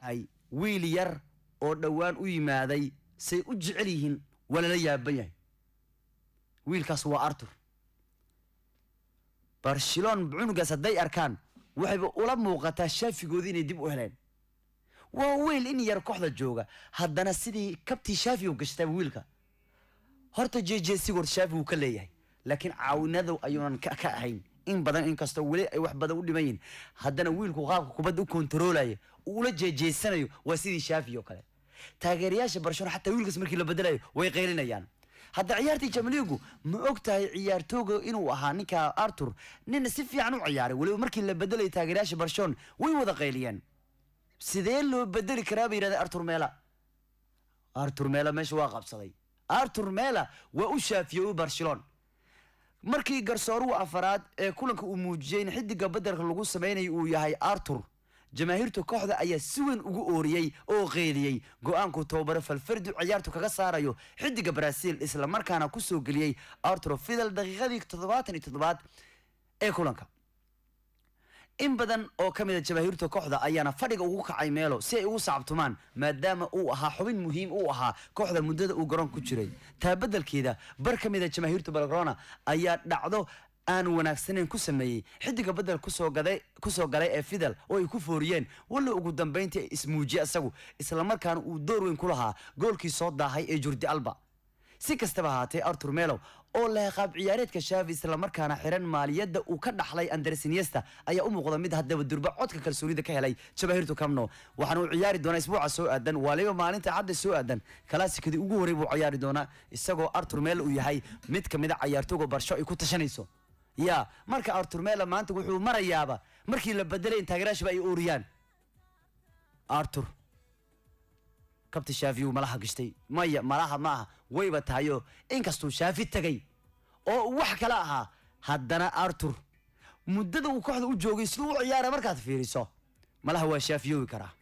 هاي ويليار oo dhawaan u yimaaday say u jecel yihiin wala la yaaban yahay wiilkaas waa Arthur Barcelona cunugaas haday arkaan waxay ula muuqataa shaafigoodii inay dib u heleen waa wiil in yar kooxda jooga haddana sidii kabti shaafi u gashtay wiilka horta JJ sigor shaafi uu ka leeyahay laakiin caawinadu ayuunan ka ahayn in badan in kasta wali ay wax badan u dhimayeen haddana wiilku qaabka kubadda u kontroolaya uu la jeejeysanayo waa sidii shaafi oo kale taageerayaasha Barcelona hatta wiilkaas markii la bedelayo way qeylinayaan hadda ciyaartii Champions ma ogtahay ciyaartooyga inuu ahaa ninka Arthur nin si fiican u ciyaaray wali markii la bedelay taageerayaasha Barcelona way wada qeyliyeen sidee loo bedeli karaa bay yiraahdeen Arthur Mela meesha waa qabsaday Arthur Mela waa u shaafiyay Barcelona markii garsooruhu afaraad ee kulanka uu muujiyay xidiga bedelka lagu sameeyay uu yahay Arthur jamaahirtu kooxda ayaa si weyn ugu ooriyay oo qeyliyay go'aanku toobaro falfardu ciyaartu kaga saarayo xidiga Brazil isla markaana ku soo galiyay Arturo Vidal daqiiqadii 77 ee kulanka in badan oo kamid ah jamaahirtu kooxda ayaana fadhiga ugu kacay meelo si ay ugu saabtumaan maadaama uu ahaa xubin muhiim u ahaa kooxda muddada uu garoon ku jiray taa bedelkeeda bar kamid ah jamaahirtu Barcelona ayaa dhacdo aan wanaagsaneyn ku sameeyay xidiga bedel ku soo galay ee Vidal oo ay ku fooriyeen walla ugu dambeyntii ismuujiye asagu isla markaana uu door weyn ku lahaa goolkii soo daahay ee Jordi Alba si kastaba haatee Arthur Melo oo la qaab ciyaareedka Xavi isla markaana xiran maaliyadda uu ka dhaxlay Andres Iniesta ayaa u muuqda mid hadaba durba codka kalsoonida ka helay jamaahirtu Camp Nou waxaana uu ciyaari doonaa isbuuca soo aadan waliba maalinta cadda soo aadan kalaasikadii ugu horeeyay buu ciyaari doonaa isagoo Arthur Melo uu yahay mid kamid ah ciyaartooyga Barcelona ay ku tashanayso يا مركا أرتور ميلا ما أنت وحول مرة يابا مركي اللي بدلين تاجراش بأي أوريان أرتور كبت شافيو ملاها قشتي مايا ملاها معها ويبا تايو إنكستو شافي التاجي أو وحكا لها هدنا أرتور مدده وكحد وجوغي سلوع يارا مركات فيريسو ملاها هو شافيو كراه